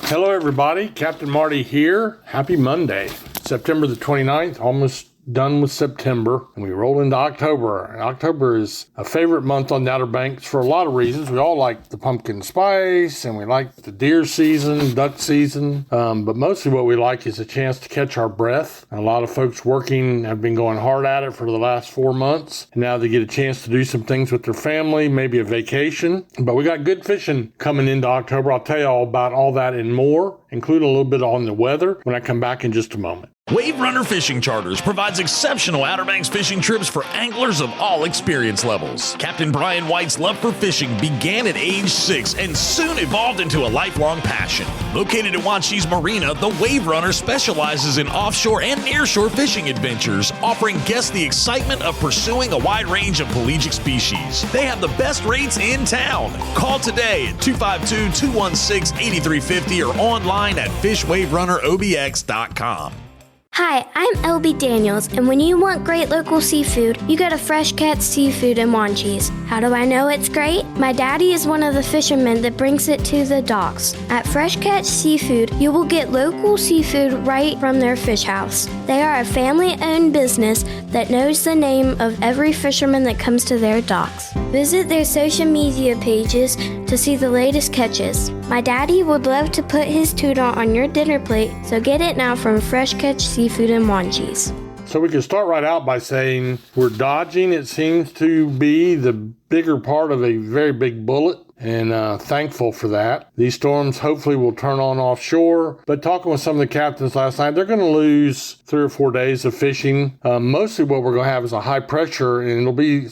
Hello, everybody. Captain Marty here. Happy Monday, September the 29th, almost done with September, and we roll into October. And October is a favorite month on the Outer Banks for a lot of reasons. We all like the pumpkin spice, and we like the deer season, duck season, but mostly what we like is a chance to catch our breath. And a lot of folks working have been going hard at it for the last 4 months, and now they get a chance to do some things with their family, maybe a vacation. But we got good fishing coming into October. I'll tell you all about all that and more, including a little bit on the weather when I come back in just a moment. Wave Runner Fishing Charters provides exceptional Outer Banks fishing trips for anglers of all experience levels. Captain Brian White's love for fishing began at age 6 and soon evolved into a lifelong passion. Located at Wanchese Marina, the Wave Runner specializes in offshore and nearshore fishing adventures, offering guests the excitement of pursuing a wide range of pelagic species. They have the best rates in town. Call today at 252-216-8350 or online at fishwaverunnerobx.com. Hi, I'm LB Daniels, and when you want great local seafood, you go to Fresh Catch Seafood in Wanchese. How do I know it's great? My daddy is one of the fishermen that brings it to the docks. At Fresh Catch Seafood, you will get local seafood right from their fish house. They are a family-owned business that knows the name of every fisherman that comes to their docks. Visit their social media pages to see the latest catches. My daddy would love to put his tuna on your dinner plate, so get it now from Fresh Catch Seafood in Wanchese. So we can start right out by saying we're dodging, it seems to be, the bigger part of a very big bullet, and thankful for that. These storms hopefully will turn on offshore, but talking with some of the captains last night, they're going to lose 3 or 4 days of fishing. Mostly what we're going to have is a high pressure, and it'll be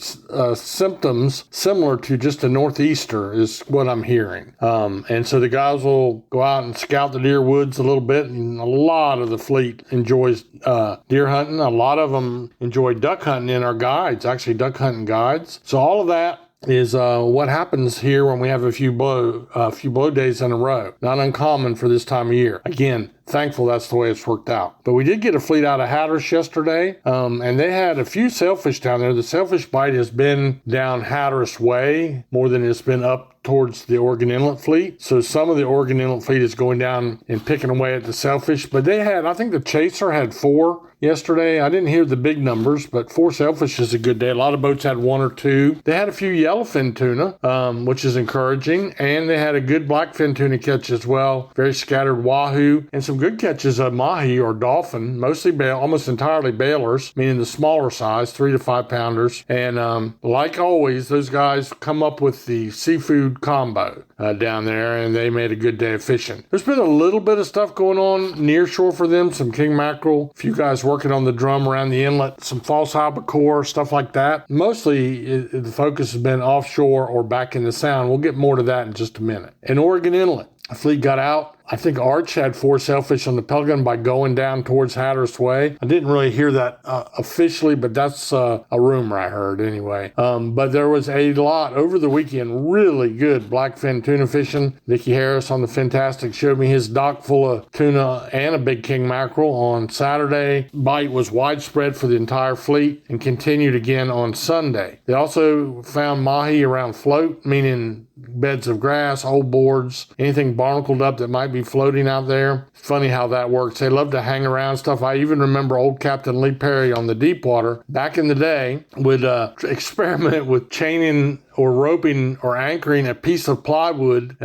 symptoms similar to just a northeaster is what I'm hearing. And so the guys will go out and scout the deer woods a little bit, and a lot of the fleet enjoys deer hunting. A lot of them enjoy duck hunting in our guides, actually duck hunting guides. So all of that is what happens here when we have a few blow days in a row. Not uncommon for this time of year. Again, thankful that's the way it's worked out. But we did get a fleet out of Hatteras yesterday, and they had a few sailfish down there. The sailfish bite has been down Hatteras Way more than it's been up towards the Oregon Inlet fleet. So some of the Oregon Inlet fleet is going down and picking away at the sailfish. But they had, I think the Chaser had 4 yesterday. I didn't hear the big numbers, but 4 sailfish is a good day. A lot of boats had 1 or 2. They had a few yellowfin tuna, which is encouraging, and they had a good blackfin tuna catch as well. Very scattered wahoo, and some good catches of mahi or dolphin, mostly almost entirely bailers, meaning the smaller size, 3 to 5 pounders. And like always, those guys come up with the seafood combo down there, and they made a good day of fishing. There's been a little bit of stuff going on near shore for them, some king mackerel, a few guys working on the drum around the inlet, some false albacore, stuff like that. Mostly the focus has been offshore or back in the sound. We'll get more to that in just a minute. In Oregon Inlet, a fleet got out. I think Arch had 4 sailfish on the Pelican by going down towards Hatteras Way. I didn't really hear that officially, but that's a rumor I heard anyway. But there was a lot over the weekend, really good blackfin tuna fishing. Vicki Harris on the Fantastic showed me his dock full of tuna and a big king mackerel on Saturday. Bite was widespread for the entire fleet and continued again on Sunday. They also found mahi around float, meaning beds of grass, old boards, anything barnacled up that might be floating out there. Funny how that works. They love to hang around stuff. I even remember old Captain Lee Perry on the Deepwater back in the day would experiment with chaining or roping or anchoring a piece of plywood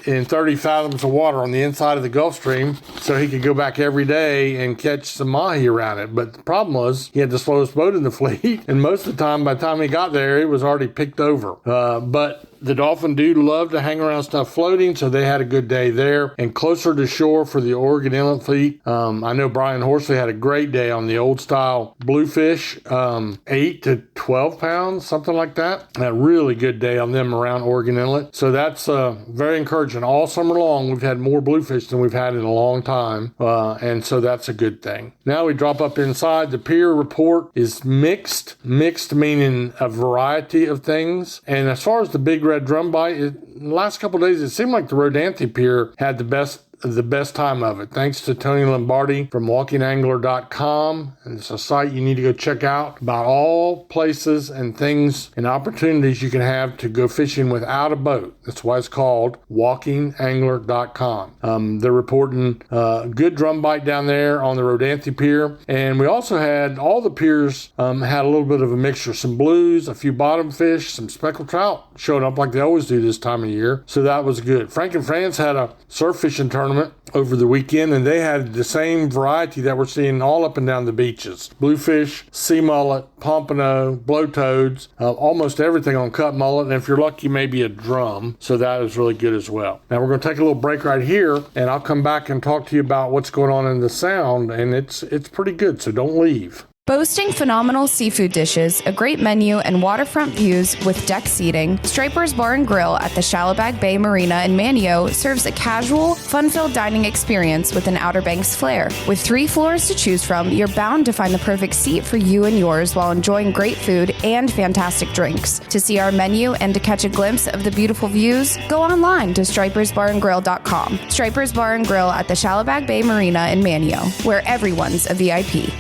in 30 fathoms of water on the inside of the Gulf Stream so he could go back every day and catch some mahi around it. But the problem was he had the slowest boat in the fleet, and most of the time, by the time he got there, it was already picked over. But the Dolphin do love to hang around stuff floating, so they had a good day there. And closer to shore for the Oregon Inlet fleet, I know Brian Horsley had a great day on the old style bluefish, 8 to 12 pounds, something like that. A really good day on them around Oregon Inlet. So that's very encouraging. All summer long, we've had more bluefish than we've had in a long time, and so that's a good thing. Now we drop up inside. The pier report is mixed meaning a variety of things. And as far as the big red drum bite, in the last couple of days, it seemed like the Rodanthe Pier had the best the best time of it. Thanks to Tony Lombardi from WalkingAngler.com. And it's a site you need to go check out about all places and things and opportunities you can have to go fishing without a boat. That's why it's called WalkingAngler.com. They're reporting good drum bite down there on the Rodanthe Pier. And we also had all the piers had a little bit of a mixture. Some blues, a few bottom fish, some speckled trout showing up like they always do this time of year. So that was good. Frank and Franz had a surf fishing tournament over the weekend, and they had the same variety that we're seeing all up and down the beaches. Bluefish, sea mullet, pompano, blowtoads, almost everything on cut mullet, and if you're lucky, maybe a drum. So that is really good as well. Now we're going to take a little break right here, and I'll come back and talk to you about what's going on in the Sound, and it's pretty good, so don't leave. Boasting phenomenal seafood dishes, a great menu, and waterfront views with deck seating, Striper's Bar and Grill at the Shallowbag Bay Marina in Manio serves a casual, fun-filled dining experience with an Outer Banks flair. With 3 floors to choose from, you're bound to find the perfect seat for you and yours while enjoying great food and fantastic drinks. To see our menu and to catch a glimpse of the beautiful views, go online to stripersbarandgrill.com. Striper's Bar and Grill at the Shallowbag Bay Marina in Manio, where everyone's a VIP.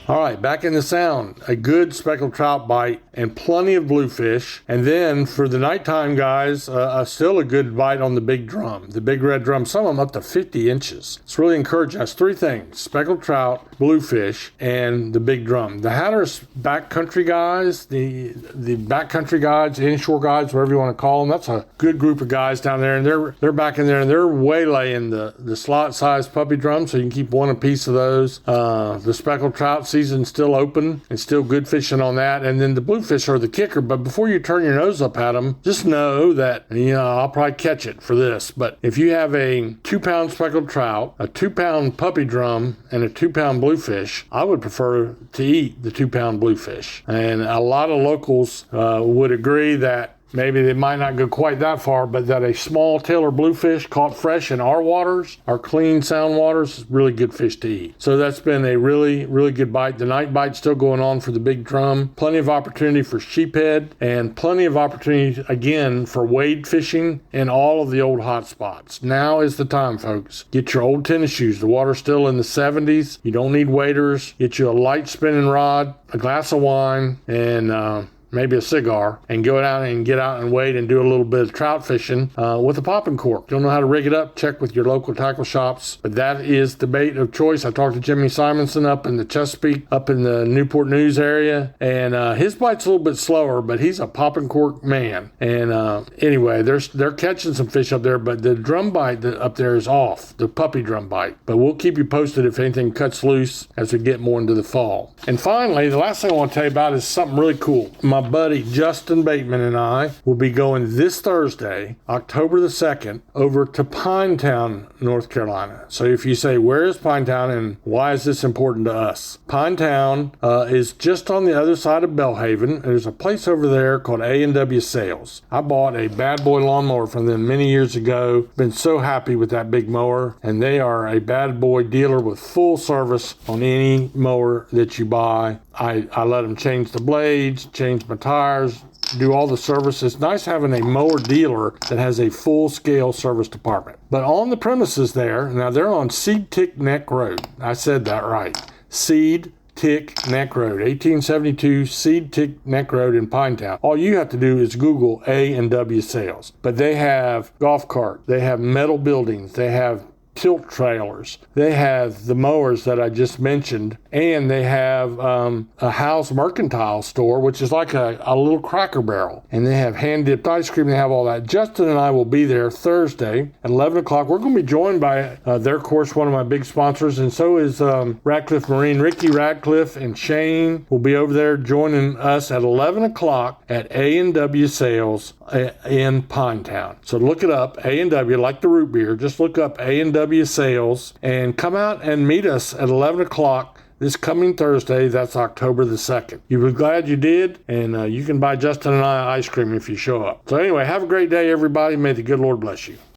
All right, back in the Sound, a good speckled trout bite and plenty of bluefish. And then for the nighttime guys, still a good bite on the big drum, the big red drum, some of them up to 50 inches. It's really encouraging. That's 3 things: speckled trout, bluefish, and the big drum. The Hatteras backcountry guys, the backcountry guides, inshore guides, whatever you want to call them, that's a good group of guys down there. And they're back in there and they're waylaying the slot-sized puppy drums, so you can keep one apiece of those. The speckled trout season's still open and still good fishing on that. And then the bluefish are the kicker. But before you turn your nose up at them, just know that, I'll probably catch it for this. But if you have a 2-pound speckled trout, a 2-pound puppy drum, and a 2-pound bluefish, I would prefer to eat the 2-pound bluefish. And a lot of locals would agree that maybe they might not go quite that far, but that a small tailor bluefish caught fresh in our waters, our clean Sound waters, is really good fish to eat. So that's been a really, really good bite. The night bite's still going on for the big drum. Plenty of opportunity for sheephead and plenty of opportunity, again, for wade fishing in all of the old hot spots. Now is the time, folks. Get your old tennis shoes. The water's still in the 70s. You don't need waders. Get you a light spinning rod, a glass of wine, and maybe a cigar, and go out and get out and wade and do a little bit of trout fishing with a popping cork. Don't know how to rig it up? Check with your local tackle shops. But that is the bait of choice. I talked to Jimmy Simonson up in the Chesapeake, up in the Newport News area, and his bite's a little bit slower, but he's a popping cork man. And anyway, they're catching some fish up there, but the drum bite up there is off, the puppy drum bite. But we'll keep you posted if anything cuts loose as we get more into the fall. And finally, the last thing I want to tell you about is something really cool. My buddy Justin Bateman and I will be going this Thursday, October the 2nd, over to Pinetown, North Carolina. So if you say, where is Pinetown and why is this important to us? Pinetown is just on the other side of Belhaven. There's a place over there called A&W Sales. I bought a bad boy lawnmower from them many years ago. Been so happy with that big mower, and they are a bad boy dealer with full service on any mower that you buy. I let them change the blades, change my tires, do all the service. It's nice having a mower dealer that has a full-scale service department. But on the premises there, now they're on Seed Tick Neck Road. I said that right. Seed Tick Neck Road, 1872 Seed Tick Neck Road in Pinetown. All you have to do is Google A&W Sales. But they have golf cart, they have metal buildings, they have tilt trailers, they have the mowers that I just mentioned, and they have a House mercantile store, which is like a little Cracker Barrel, and they have hand-dipped ice cream. They have all that. Justin and I will be there Thursday at 11 o'clock. We're going to be joined by their course, one of my big sponsors, and so is Radcliffe Marine. Ricky Radcliffe and Shane will be over there joining us at 11 o'clock at A&W Sales in Pinetown. So look it up, A&W, like the root beer. Just look up A&W Sales and come out and meet us at 11 o'clock this coming Thursday. That's October the 2nd. You'll be glad you did, and you can buy Justin and I ice cream if you show up. So anyway, have a great day, everybody. May the good Lord bless you.